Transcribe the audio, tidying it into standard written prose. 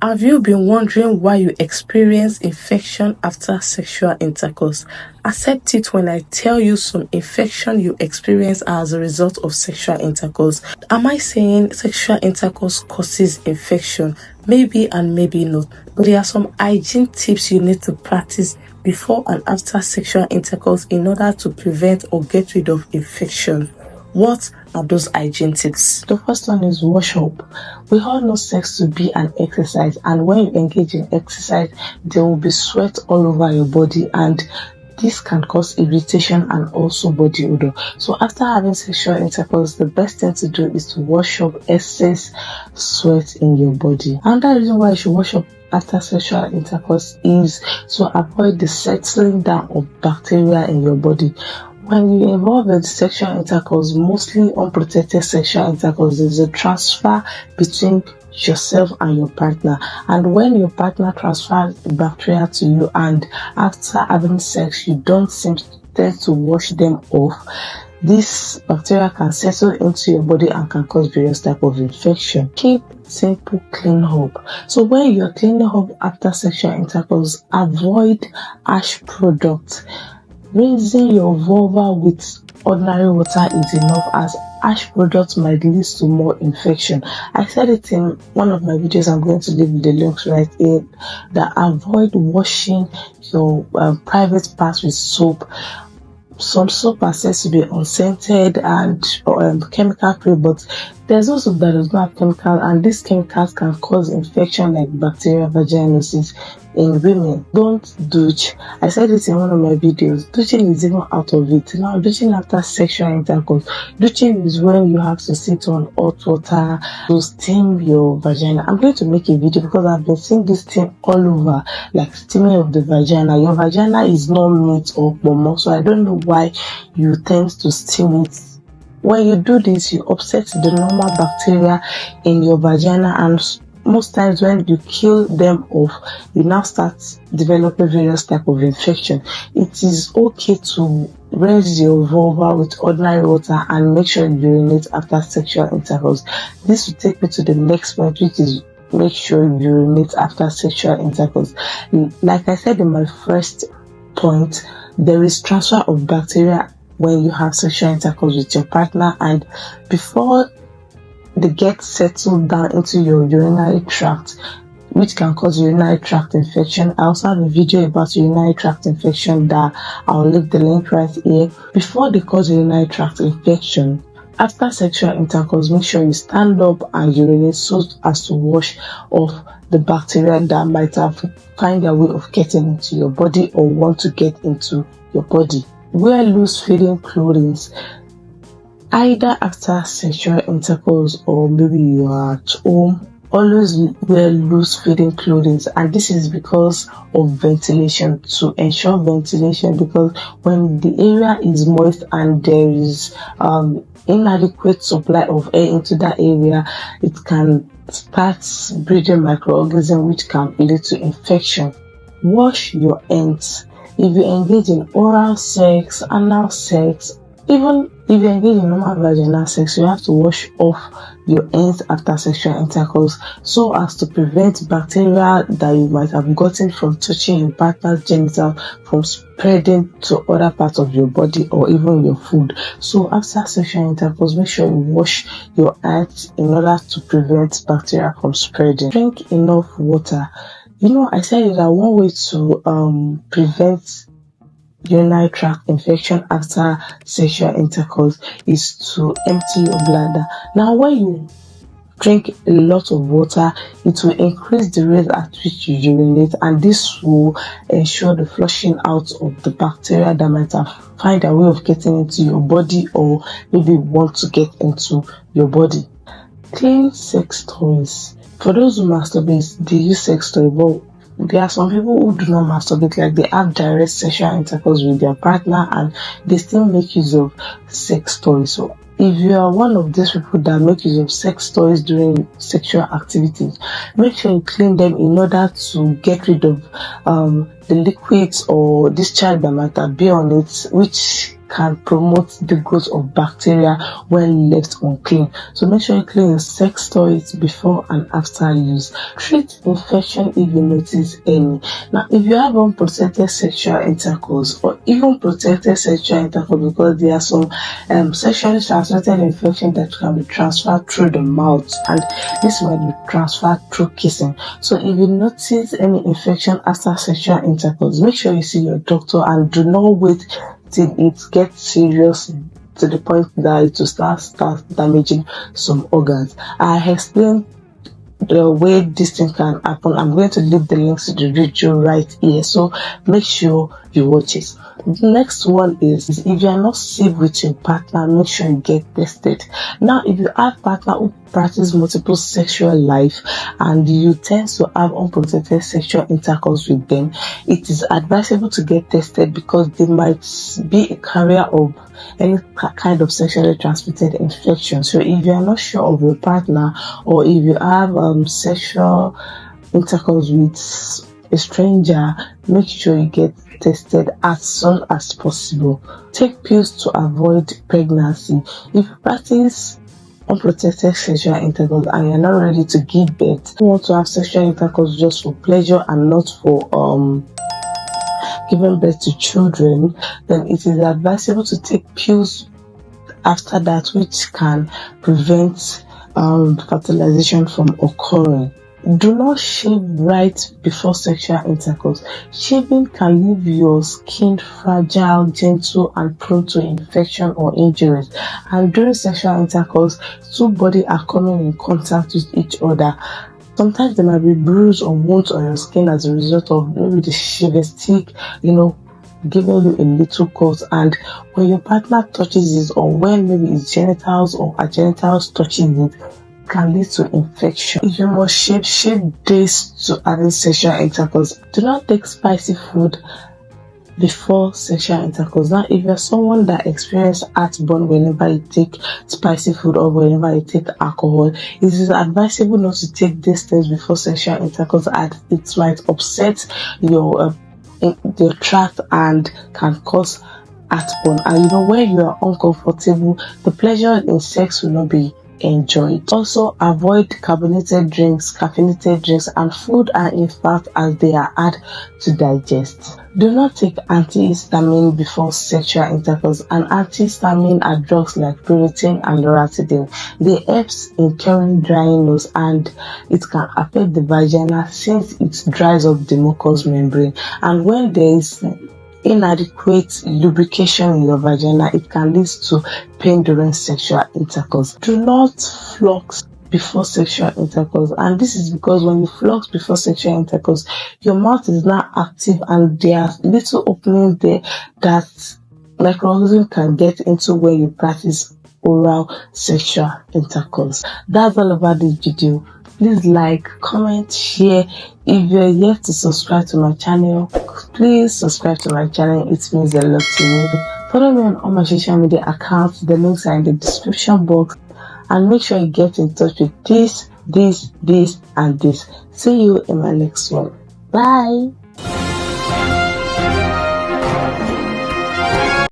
Have you been wondering why you experience infection after sexual intercourse? Accept it when I tell you some infection you experience as a result of sexual intercourse. Am I saying sexual intercourse causes infection? Maybe and maybe not. But there are some hygiene tips you need to practice before and after sexual intercourse in order to prevent or get rid of infection. What are those hygiene tips? The first one is wash up. We all know sex to be an exercise, and when you engage in exercise, there will be sweat all over your body, and this can cause irritation and also body odor. So after having sexual intercourse, the best thing to do is to wash up excess sweat in your body. Another reason why you should wash up after sexual intercourse is to avoid the settling down of bacteria in your body. When you involve in sexual intercourse, mostly unprotected sexual intercourse, there's a transfer between yourself and your partner. And when your partner transfers bacteria to you and after having sex, you don't seem to wash them off, this bacteria can settle into your body and can cause various types of infection. Keep simple clean up. So when you're cleaning up after sexual intercourse, avoid harsh products. Rinsing your vulva with ordinary water is enough, as harsh products might lead to more infection. I said it in one of my videos. I'm going to leave the links right here, that avoid washing your private parts with soap. Some soap are said to be unscented and chemical free, but there's also that does not have chemical, and these chemicals can cause infection like bacterial vaginosis in women. Don't douche. I said it in one of my videos. Douching is even out of it. Now, douching after sexual intercourse. Douching is when you have to sit on hot water to steam your vagina. I'm going to make a video because I've been seeing this thing all over, like steaming of the vagina. Your vagina is not meat or more, so I don't know why you tend to steam it. When you do this, you upset the normal bacteria in your vagina, and most times when you kill them off, you now start developing various types of infection. It is okay to rinse your vulva with ordinary water and make sure you urinate after sexual intercourse. This will take me to the next point, which is make sure you urinate after sexual intercourse. Like I said in my first point, there is transfer of bacteria when you have sexual intercourse with your partner, and before they get settled down into your urinary tract, which can cause urinary tract infection. I also have a video about urinary tract infection that I'll leave the link right here. Before they cause urinary tract infection, after sexual intercourse, make sure you stand up and urinate so as to wash off the bacteria that might have find a way of getting into your body or want to get into your body. Wear loose-fitting clothing. Either after sexual intercourse or maybe you are at home, always wear loose-fitting clothing, and this is because of ventilation, to ensure ventilation, because when the area is moist and there is inadequate supply of air into that area, it can start breeding microorganisms which can lead to infection. Wash your hands. If you engage in oral sex, anal sex, even if you engage in normal vaginal sex, you have to wash off your hands after sexual intercourse so as to prevent bacteria that you might have gotten from touching your partner's genital from spreading to other parts of your body or even your food. So after sexual intercourse, make sure you wash your hands in order to prevent bacteria from spreading. Drink enough water. You know, I said that one way to prevent urinary tract infection after sexual intercourse is to empty your bladder. Now, when you drink a lot of water, it will increase the rate at which you urinate, and this will ensure the flushing out of the bacteria that might have find a way of getting into your body or maybe want to get into your body. Clean sex toys. For those who masturbate, they use sex toys, but there are some people who do not masturbate, like they have direct sexual intercourse with their partner and they still make use of sex toys. So if you are one of these people that make use of sex toys during sexual activities, make sure you clean them in order to get rid of the liquids or discharge that might be on it, which can promote the growth of bacteria when left unclean. So make sure you clean your sex toys before and after use. Treat infection if you notice any. Now, if you have unprotected sexual intercourse or even protected sexual intercourse, because there are some sexually transmitted infections that can be transferred through the mouth, and this might be transferred through kissing. So if you notice any infection after sexual intercourse, make sure you see your doctor and do not wait till it gets serious to the point that it will start damaging some organs. I explained the way this thing can happen. I'm going to leave the links to the video right here, so make sure you watch it. The next one is if you are not safe with your partner, make sure you get tested. Now, if you have a partner who practice multiple sexual life and you tend to have unprotected sexual intercourse with them, it is advisable to get tested because they might be a carrier of any kind of sexually transmitted infection. So if you are not sure of your partner, or if you have sexual intercourse with a stranger, make sure you get tested as soon as possible. Take pills to avoid pregnancy. If you practice unprotected sexual intercourse and you're not ready to give birth, you want to have sexual intercourse just for pleasure and not for giving birth to children, then it is advisable to take pills after that, which can prevent fertilization from occurring. Do not shave right before sexual intercourse. Shaving can leave your skin fragile, gentle, and prone to infection or injuries. And during sexual intercourse, two bodies are coming in contact with each other. Sometimes there might be bruises or wounds on your skin as a result of maybe the shaving stick, giving you a little cut. And when your partner touches it, or when maybe his genitals or her genitals touching it, can lead to infection. If you must shave days to having sexual intercourse. Do not take spicy food before sexual intercourse. Now, if you're someone that experiences heartburn whenever you take spicy food or whenever you take alcohol, it is advisable not to take these things before sexual intercourse, as it might upset your tract and can cause heartburn. And when you are uncomfortable, the pleasure in sex will not be enjoyed. Also, avoid carbonated drinks, caffeinated drinks, and food are in fact as they are hard to digest. Do not take antihistamine before sexual intercourse. And antihistamine are drugs like Piriton and Loratadine. They help in curing dry nose, and it can affect the vagina since it dries up the mucous membrane. And when there is inadequate lubrication in your vagina, it can lead to pain during sexual intercourse. Do not floss before sexual intercourse, and this is because when you floss before sexual intercourse, your mouth is not active and there are little openings there that microorganisms can get into when you practice oral sexual intercourse. That's all about this video. Please like, comment, share. If you're yet to subscribe to my channel, please subscribe to my channel. It means a lot to me. Follow me on all my social media accounts. The links are in the description box. And make sure you get in touch with this, and this. See you in my next one. Bye.